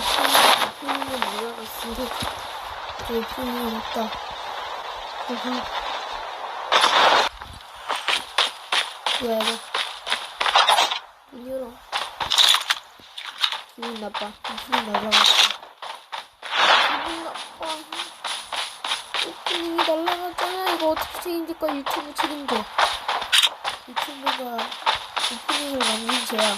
오프닝은 올라갔으니 오프닝이 없다. 왜 이래? 문 열어. 기분 나빠. 오프닝 날라갔어. 기분 나빠. 오프닝이 날라갔잖아. 이거 어떻게 책임질 거야? 유튜브 책임져. 유튜브가 오프닝을 만든 죄야.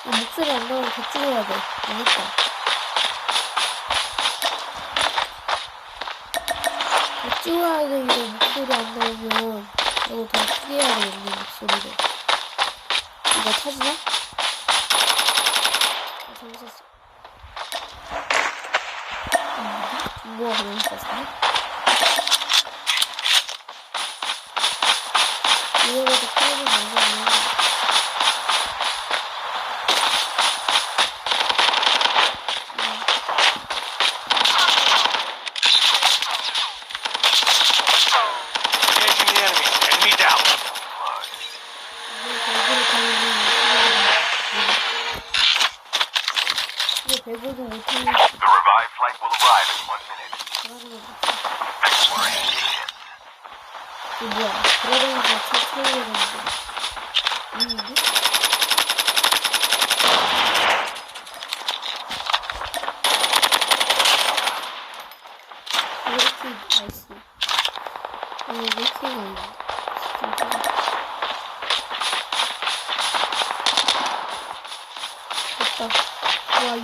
목소리 안 나오면 더 찍어야 돼. 알겠다. 더 찍어야 돼. 이거 목소리 안 나오면 이거 더 크게 해야 되겠네. 목소리를. 이거 타지나? 잘못했어. 뭐가 잘못했어? 이거보다 크게 나오면 배고도 못하는 The revived flight will arrive in 1 minute. 이거 뭐야? 돌아다니면서 차 태우려 되는데. 있는데? 이렇게 나이스. 이렇게 나이스. 됐다. 좋아요.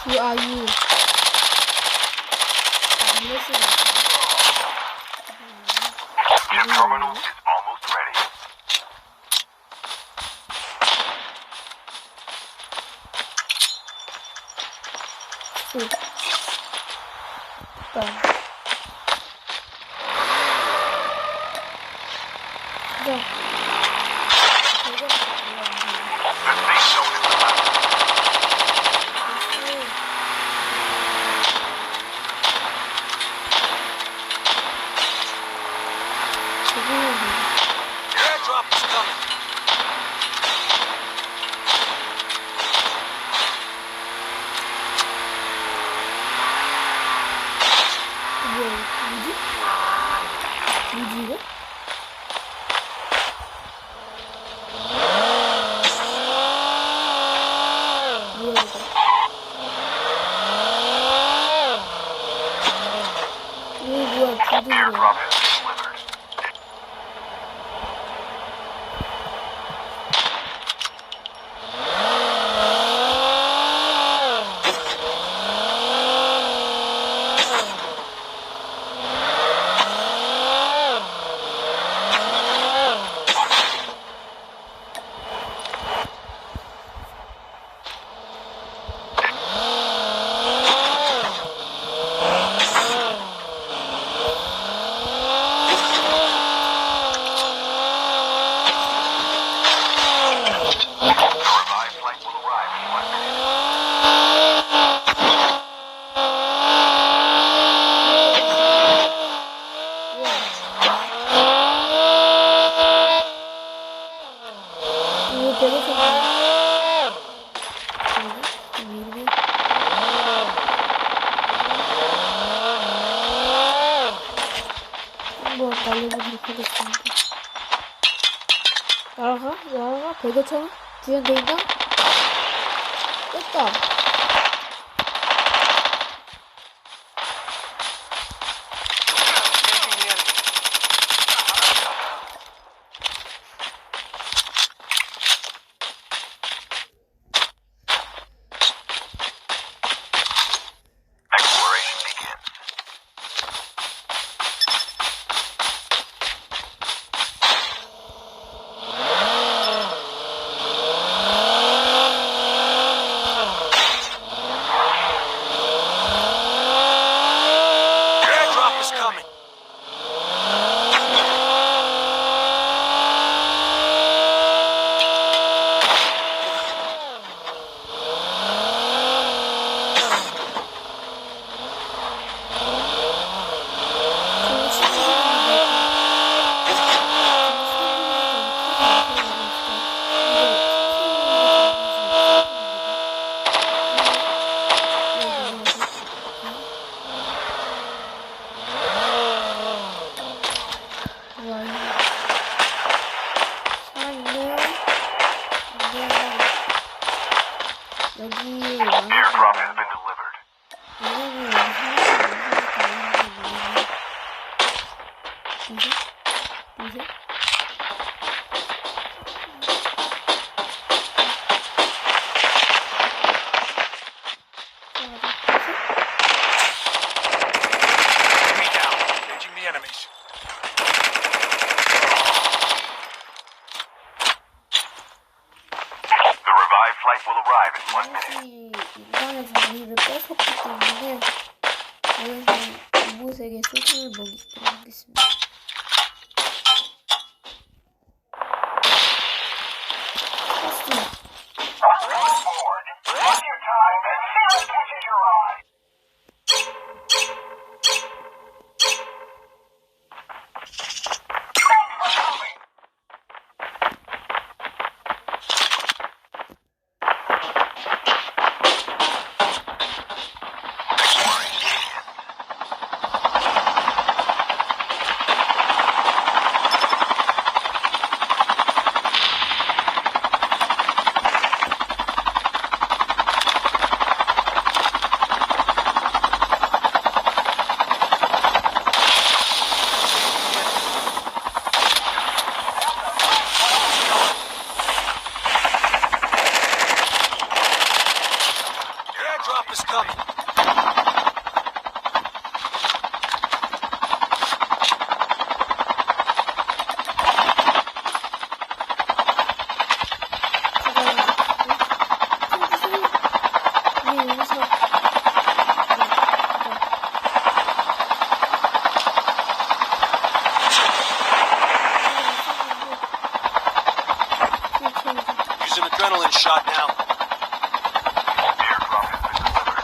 좋아요. Ship terminal is almost ready. 됐다. The safe zone is collapsing. Airdrop is coming. 뭐지? 이거? Airdrop has been delivered. 한번 날려보도록 하겠습니다. 날아가? 배도처럼? 구현돼 있나? 떴다. 여기 Airdrop has been delivered. 왜냐면 여기 사람이 보이세? 보이세? Enemy down. Engaging the enemies. The revived flight will arrive in 1 minute. 이곳이 인간의 자리를 뺏었기 때문에 저희는 이곳에게 술탄을 먹이도록 하겠습니다. Run your time and see what catches your eye. Your airdrop is coming. Use an adrenaline shot now. Airdrop has been delivered.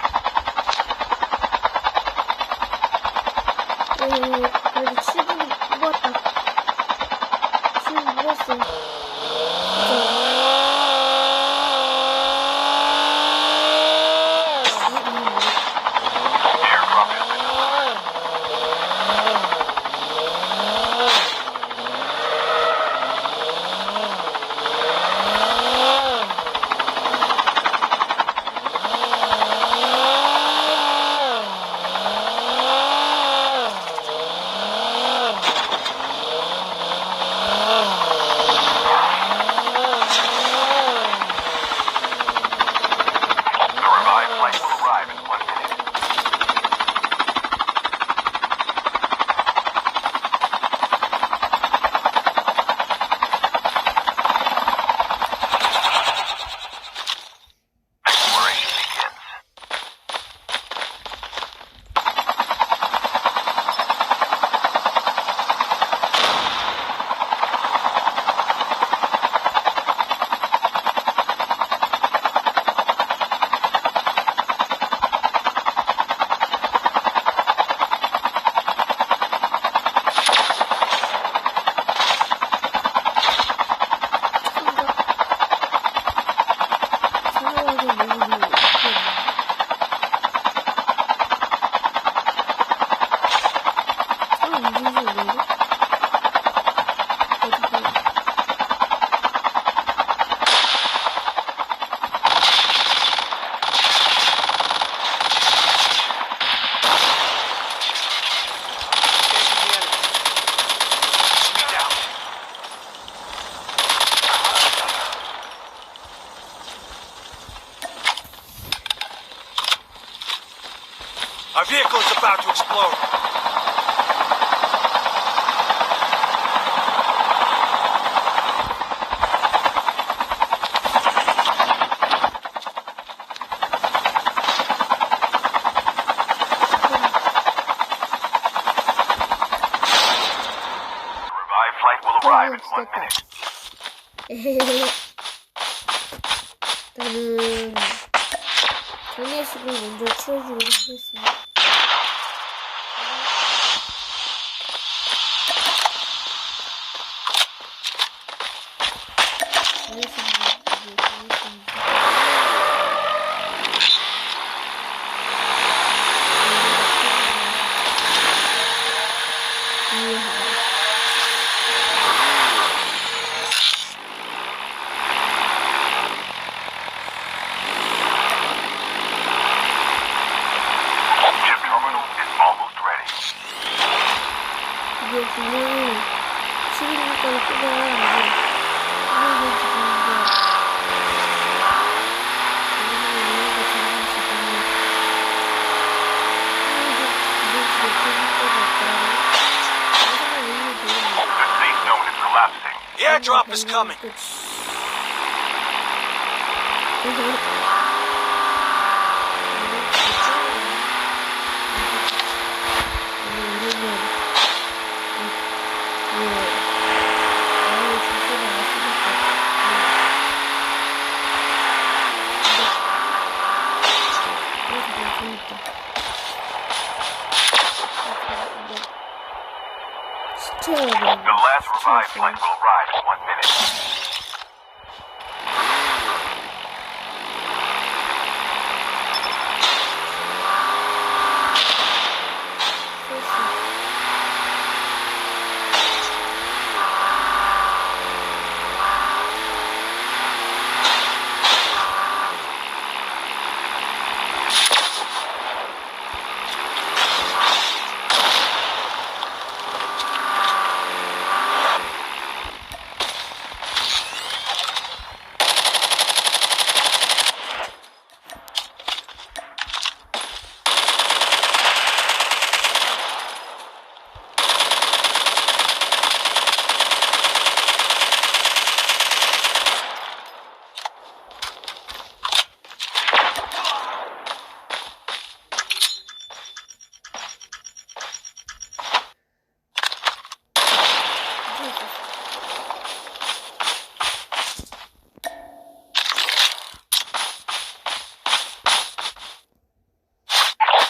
그래도 7분 먹었다. 7분 먹었어. Airdrop has been delivered. The revived flight will arrive in 1 minute. Exploration begins. Engaging the enemy. Enemy down. Our vehicle is about to explode. The revived flight will arrive in 1 minute. 에헤헤. 나는 장례식을 먼저 치러주도록 하겠습니다. 장례식을 먼저 치러주겠습니다. The safe zone is collapsing. The airdrop is coming. The last revived flight will arrive in 1 minute.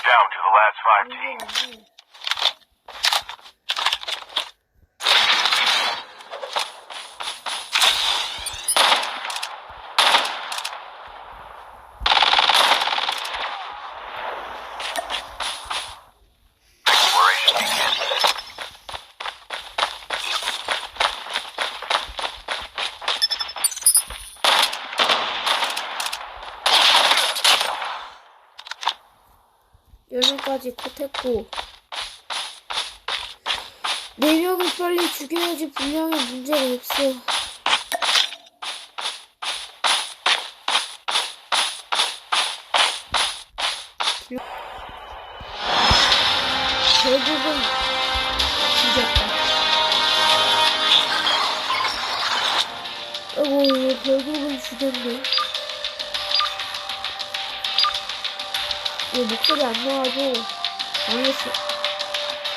Down to the last 5 teams. Exploration begins. 열명까지 컷했고 4명을 빨리 죽여야지 분량에 문제가 없어. 결국은 죽였다. 아이고 결국은 죽였네. 목소리 안 나와도 망했어.